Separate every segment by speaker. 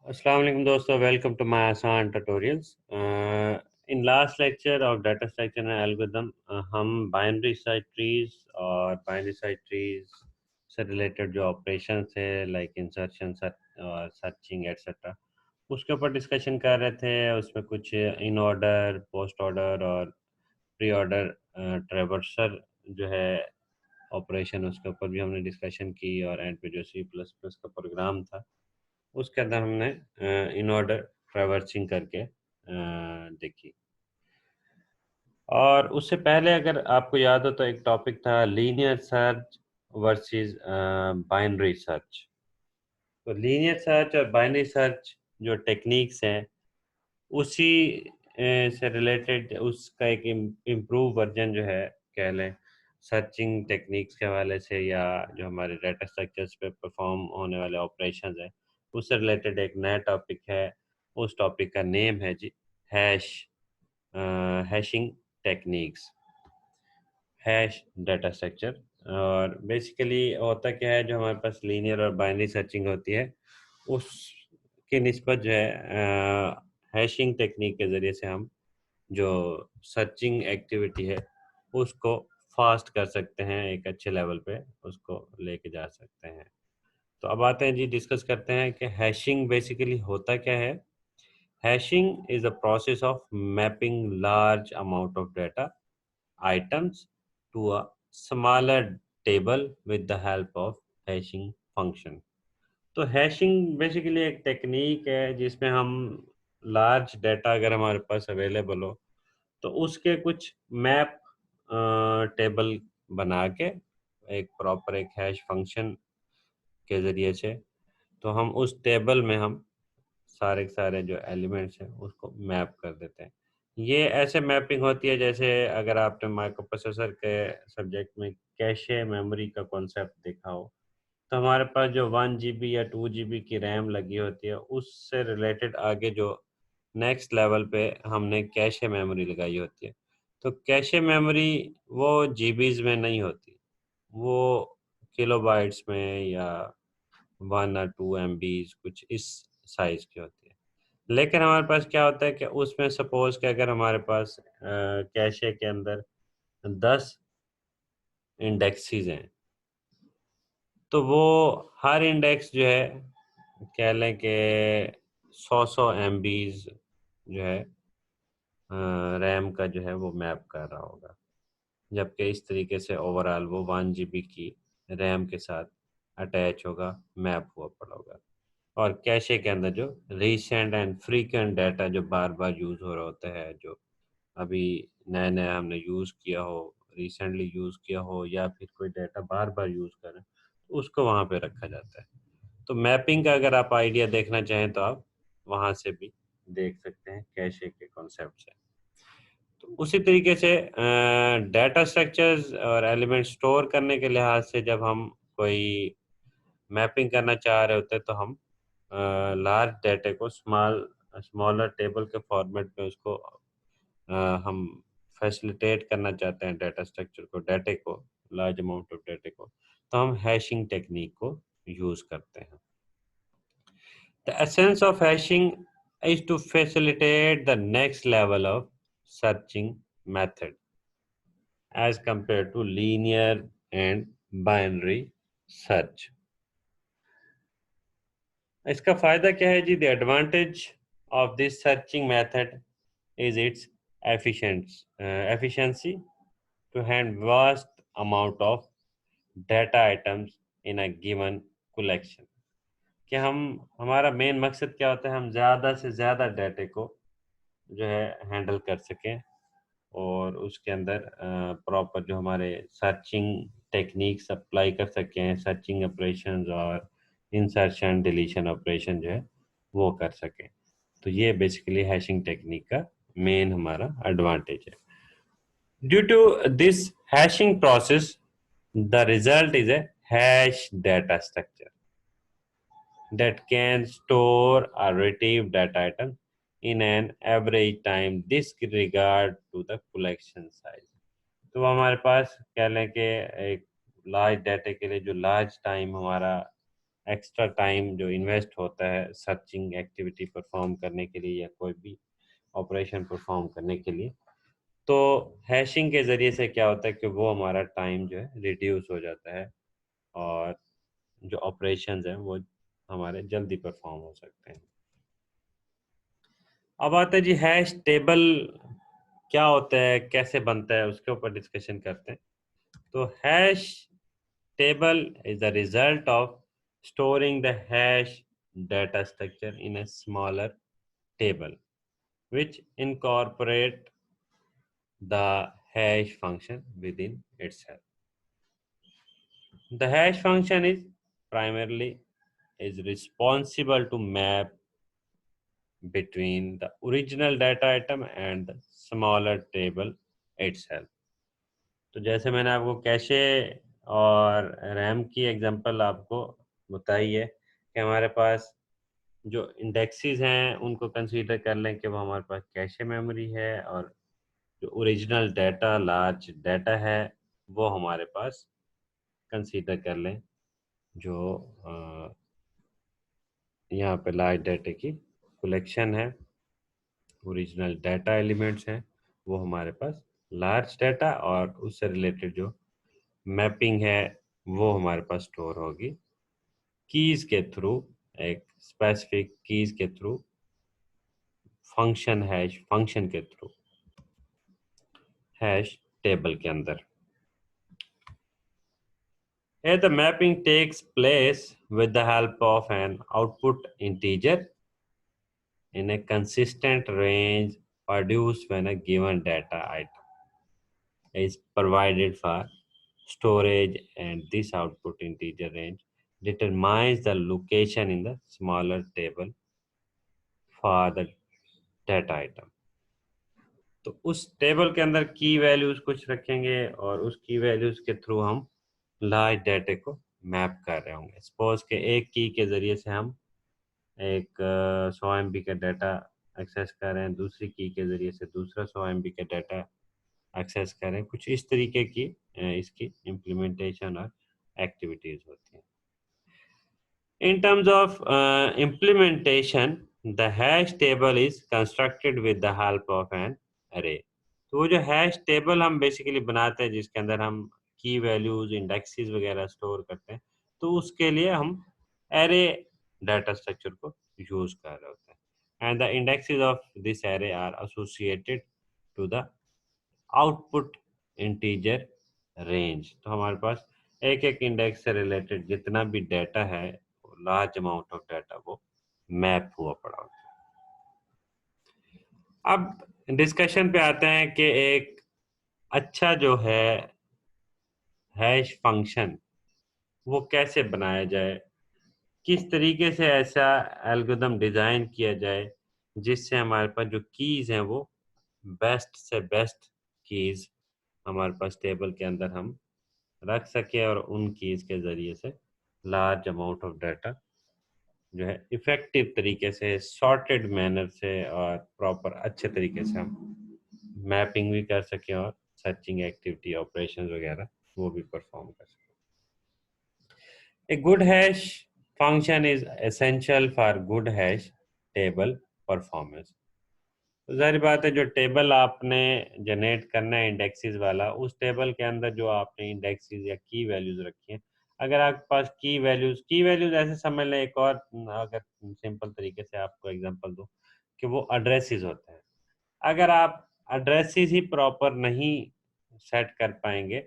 Speaker 1: अस्सलाम वालेकुम दोस्तों, वेलकम टू माय आसान tutorials. In last lecture of data structure and algorithm हम बाइनरी सर्च ट्रीज और बाइनरी सर्च ट्रीज से रिलेटेड जो ऑपरेशन थे लाइक इंसर्शन और सर्चिंग एटसेट्रा उसके ऊपर डिस्कशन कर रहे थे। उसमें कुछ इन ऑर्डर, पोस्ट ऑर्डर और प्री ऑर्डर ट्रेवर्सर जो है ऑपरेशन, उसके ऊपर भी हमने डिस्कशन की। और एंड पे जो सी प्लस प्लस का प्रोग्राम था उसके अंदर हमने इन ऑर्डर ट्रैवर्सिंग करके देखी। और उससे पहले अगर आपको याद हो तो एक टॉपिक था linear search versus binary search. तो लीनियर सर्च और बाइनरी सर्च जो टेक्निक्स हैं उसी से रिलेटेड उसका एक इम्प्रूव वर्जन जो है कह लें सर्चिंग टेक्निक्स के हवाले से, या जो हमारे डाटा स्ट्रक्चर्स पे परफॉर्म होने वाले ऑपरेशंस हैं उससे रिलेटेड एक नया टॉपिक है। उस टॉपिक का नेम है जी hash hashing techniques, hash data structure. और बेसिकली होता क्या है, जो हमारे पास लीनियर और बाइनरी सर्चिंग होती है उसकी निस्बत जो है हैशिंग टेक्निक के ज़रिए से हम जो सर्चिंग एक्टिविटी है उसको फास्ट कर सकते हैं, एक अच्छे लेवल पे उसको लेके जा सकते हैं। तो अब आते हैं जी, डिस्कस करते हैं कि हैशिंग बेसिकली होता क्या है। Hashing is a process of mapping large amount of data items to a smaller table with the help of hashing function। तो हैशिंग बेसिकली एक टेक्निक है जिसमें हम लार्ज डाटा अगर हमारे पास अवेलेबल हो तो उसके कुछ मैप टेबल बना के एक प्रॉपर एक हैश फंक्शन के ज़रिए से तो हम उस टेबल में हम सारे के सारे जो एलिमेंट्स हैं उसको मैप कर देते हैं। ये ऐसे मैपिंग होती है जैसे अगर आपने माइक्रो प्रोसेसर के सब्जेक्ट में कैशे मेमोरी का कॉन्सेप्ट देखा हो, तो हमारे पास जो 1 GB या 2 GB की रैम लगी होती है उससे रिलेटेड आगे जो नेक्स्ट लेवल पे हमने कैशे मेमोरी लगाई होती है। तो कैशे मेमोरी वो जीबीज में नहीं होती, वो किलोबाइट्स में या 1 और 2 MBs कुछ इस साइज की होती है। लेकिन हमारे पास क्या होता है कि उसमें सपोज कि अगर हमारे पास कैशे के अंदर 10 इंडेक्सेस हैं तो वो हर इंडेक्स जो है कह लें कि 100 MBs जो है रैम का जो है वो मैप कर रहा होगा, जबकि इस तरीके से ओवरऑल वो 1 GB की रैम के साथ अटैच होगा, मैप हुआ पड़ा होगा। और कैशे के अंदर जो रीसेंट एंड फ्रीक्वेंट डाटा जो बार बार यूज़ हो रहा होता है, जो अभी नया नया हमने यूज़ किया हो, रिसेंटली यूज़ किया हो, या फिर कोई डाटा बार बार यूज़ करें तो उसको वहाँ पे रखा जाता है। तो मैपिंग का अगर आप आइडिया देखना चाहें तो आप वहाँ से भी देख सकते हैं कैशे के कॉन्सेप्ट से। तो उसी तरीके से डाटा स्ट्रक्चर्स और एलिमेंट स्टोर करने के लिहाज से जब हम कोई मैपिंग करना चाह रहे होते हैं तो हम लार्ज डाटा को स्मॉलर टेबल के फॉर्मेट में उसको हम फैसिलिटेट करना चाहते हैं डाटा स्ट्रक्चर को, डाटा को, लार्ज अमाउंट ऑफ डाटा को, तो हम हैशिंग टेक्निक को यूज़ करते हैं। The essence of hashing is to facilitate the next level of searching method as compared to linear and binary search। इसका फायदा क्या है जी? The advantage of this searching method is its efficiency to handle vast amount of data items in a given collection। कि हम हमारा main मकसद क्या होता है, हम ज़्यादा से ज़्यादा डाटे को जो है हैंडल कर सकें और उसके अंदर प्रॉपर जो हमारे सर्चिंग टेक्निक्स अप्लाई कर सकें, सर्चिंग ऑपरेशंस और इंसर्शन डिलीशन ऑपरेशन जो है वो कर सकें। तो ये बेसिकली हैशिंग टेक्निक का मेन हमारा एडवांटेज है। Due to this hashing process the result is a hash data structure that can store or retrieve data item in an average time disregard to the collection size। तो हमारे पास कह लें कि एक large data के लिए जो लार्ज टाइम हमारा एक्स्ट्रा टाइम जो इन्वेस्ट होता है सर्चिंग एक्टिविटी परफॉर्म करने के लिए या कोई भी ऑपरेशन परफॉर्म करने के लिए, तो हैशिंग के ज़रिए से क्या होता है कि वो हमारा टाइम जो है रिड्यूस हो जाता है और जो ऑपरेशंस हैं वो हमारे जल्दी परफॉर्म हो सकते हैं। अब आता है जी हैश टेबल क्या होता है, कैसे बनता है, उसके ऊपर डिस्कशन करते हैं। तो hash table is the result of storing the hash data structure in a smaller table which incorporate the hash function within itself. The hash function is primarily is responsible to map between the original data item and the smaller table itself. तो जैसे मैंने आपको cache और RAM की example आपको बताई है कि हमारे पास जो इंडेक्सेस हैं उनको कंसीडर कर लें कि वो हमारे पास कैशे मेमोरी है और जो ओरिजिनल डाटा लार्ज डाटा है वो हमारे पास कंसीडर कर लें जो यहाँ पे लार्ज डाटा की कलेक्शन है, ओरिजिनल डाटा एलिमेंट्स हैं वो हमारे पास लार्ज डाटा और उससे रिलेटेड जो मैपिंग है वो हमारे पास स्टोर होगी कीज के थ्रू, एक स्पेसिफिक कीज के थ्रू, फंक्शन हैश फंक्शन के थ्रू हैश टेबल के अंदर। Here the mapping takes place with the help of an output integer in a consistent range produced when a given data item is provided for storage, and this output integer range determines the location in the smaller table for the data item. तो उस table के अंदर की values कुछ रखेंगे और उस की वैल्यूज के थ्रू हम लार्ज डाटे को मैप कर रहे होंगे। सपोज के एक की के ज़रिए से हम एक 100 MB का डाटा एक्सेस कर रहे हैं, दूसरी की के ज़रिए से दूसरा 100 MB का डाटा एक्सेस कर रहे हैं। कुछ इस तरीके की इसकी इम्प्लीमेंटेशन और एक्टिविटीज़ होती हैं। In terms of implementation, the hash table is constructed with the help of an array. तो वो जो हैश टेबल हम बेसिकली बनाते हैं जिसके अंदर हम की वैल्यूज इंडेक्सेस वगैरह स्टोर करते हैं, तो उसके लिए हम एरे डाटा स्ट्रक्चर को यूज कर रहे होते हैं। And the indexes of this array are associated to the output integer range. तो हमारे पास एक एक इंडेक्स से रिलेटेड जितना भी डाटा है, लार्ज अमाउंट ऑफ डाटा वो मैप हुआ पड़ा होता है। अब डिस्कशन पे आते हैं कि एक अच्छा जो है हैश फंक्शन वो कैसे बनाया जाए, किस तरीके से ऐसा एल्गोरिथम डिज़ाइन किया जाए जिससे हमारे पास जो कीज़ हैं वो बेस्ट से बेस्ट कीज़ हमारे पास टेबल के अंदर हम रख सके और उन कीज़ के ज़रिए से लार्ज अमाउंट ऑफ डाटा जो है इफ़ेक्टिव तरीके से सॉर्टेड मैनर से और प्रॉपर अच्छे तरीके से हम मैपिंग भी कर सकें और सर्चिंग एक्टिविटी ऑपरेशंस वगैरह वो भी परफॉर्म कर सकें। A good hash function is essential for good hash table performance. तो ज़ाहिर बात है जो टेबल आपने जनरेट करना है इंडेक्सेस वाला, उस टेबल के अंदर जो आपने इंडेक्सेस या की वैल्यूज रखी हैं, अगर आपके पास की वैल्यूज ऐसे समझ लें, एक और अगर सिंपल तरीके से आपको एग्जांपल दूं कि वो एड्रेसेस होते हैं। अगर आप एड्रेसेस ही प्रॉपर नहीं सेट कर पाएंगे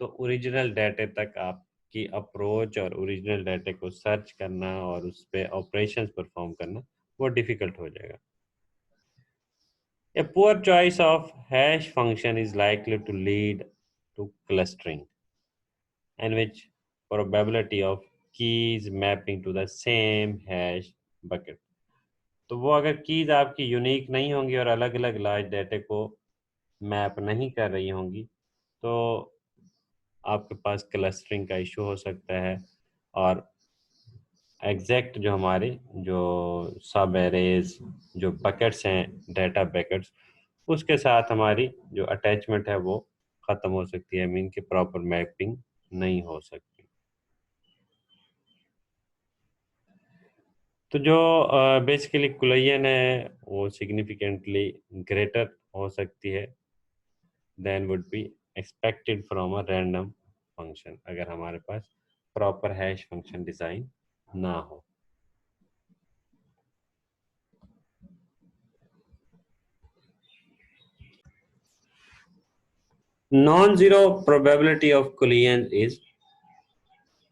Speaker 1: तो ओरिजिनल डाटे तक आपकी अप्रोच और ओरिजिनल डाटे को सर्च करना और उस पर ऑपरेशंस परफॉर्म करना वो डिफ़िकल्ट हो जाएगा। A poor choice of hash function is likely to lead to clustering, in which probability of keys mapping to the same hash bucket. तो वो अगर कीज आपकी यूनिक नहीं होंगी और अलग अलग लार्ज डाटे को मैप नहीं कर रही होंगी तो आपके पास क्लस्टरिंग का इशू हो सकता है और एग्जैक्ट जो हमारे जो सब एरेज जो बकेट्स हैं डाटा बकेट्स उसके साथ हमारी जो अटैचमेंट है वो ख़त्म हो सकती है, मीन की प्रॉपर मैपिंग नहीं हो सकती। तो जो बेसिकली कुलियन है वो सिग्निफिकेंटली ग्रेटर हो सकती है than would be expected from a random function, अगर हमारे पास प्रॉपर हैश फंक्शन डिजाइन ना हो। Non zero probability of collision is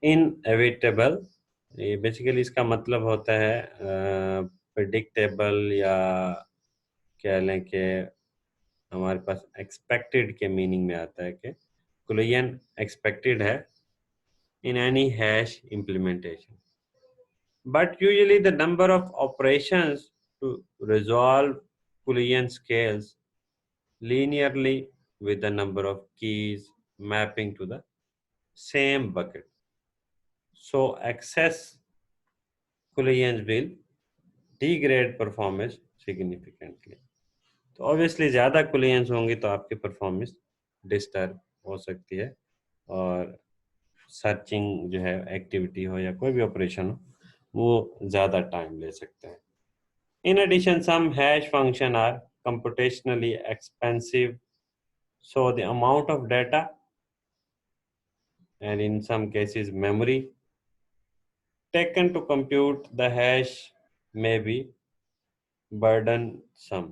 Speaker 1: inevitable. ये बेसिकली इसका मतलब होता है प्रिडिक्टेबल, या कह लें कि हमारे पास एक्सपेक्टेड के मीनिंग में आता है कि कुलियन एक्सपेक्टेड है in any hash implementation. But usually the number of operations to resolve Boolean scales linearly with the number of keys mapping to the same bucket. So excess Booleans will degrade performance significantly. तो obviously ज़्यादा कुलियंस होंगी तो आपकी performance disturb हो सकती है, और searching जो है एक्टिविटी हो या कोई भी ऑपरेशन हो वो ज़्यादा टाइम ले सकते हैं। In addition, some hash functions are computationally expensive, so the amount of data and in some cases memory taken to compute the hash may be burdensome.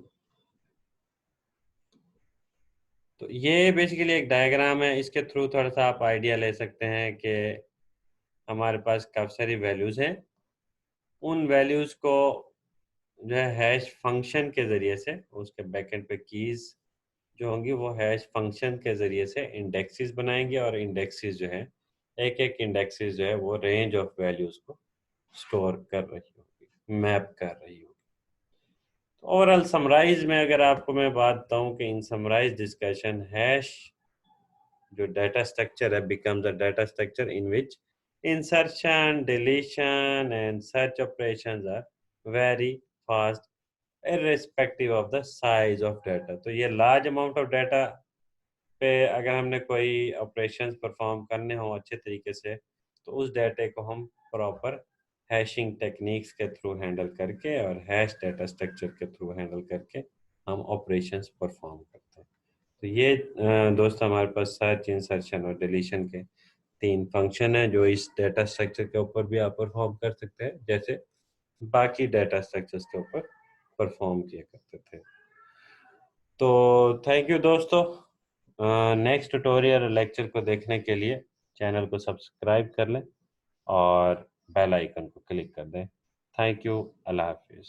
Speaker 1: तो ये बेसिकली एक डायग्राम है, इसके थ्रू थोड़ा सा आप आइडिया ले सकते हैं कि हमारे पास काफ़ी सारी वैल्यूज़ हैं, उन वैल्यूज़ को जो है हैश फंक्शन के ज़रिए से उसके बैकएंड पे कीज़ जो होंगी वो हैश फंक्शन के ज़रिए से इंडेक्सेस बनाएंगे, और इंडेक्सेस जो है एक एक इंडेक्सेस जो है वो रेंज ऑफ वैल्यूज़ को स्टोर कर रही होगी, मैप कर रही होगी। तो ओवरऑल समराइज में अगर आपको मैं बात बताऊं कि इन समराइज डिस्कशन हैश जो डाटा स्ट्रक्चर है becomes a data structure in which insertion, deletion and search operations are very fast irrespective of the size of data। तो ये लार्ज अमाउंट ऑफ डाटा पे अगर हमने कोई ऑपरेशंस परफॉर्म करने हो अच्छे तरीके से, तो उस डाटे को हम प्रॉपर हैशिंग टेक्निक्स के थ्रू हैंडल करके और हैश डाटा स्ट्रक्चर के थ्रू हैंडल करके हम ऑपरेशंस परफॉर्म करते हैं। तो ये दोस्त हमारे पास सर्च, इंसर्शन और डिलीशन के 3 फंक्शन हैं जो इस डाटा स्ट्रक्चर के ऊपर भी आप परफॉर्म कर सकते हैं, जैसे बाकी डाटा स्ट्रक्चर्स के ऊपर परफॉर्म किया करते थे। तो थैंक यू दोस्तों। नेक्स्ट ट्यूटोरियल लेक्चर को देखने के लिए चैनल को सब्सक्राइब कर लें और बेल आइकन को क्लिक कर दें। Thank you. अल्लाह हाफिज़।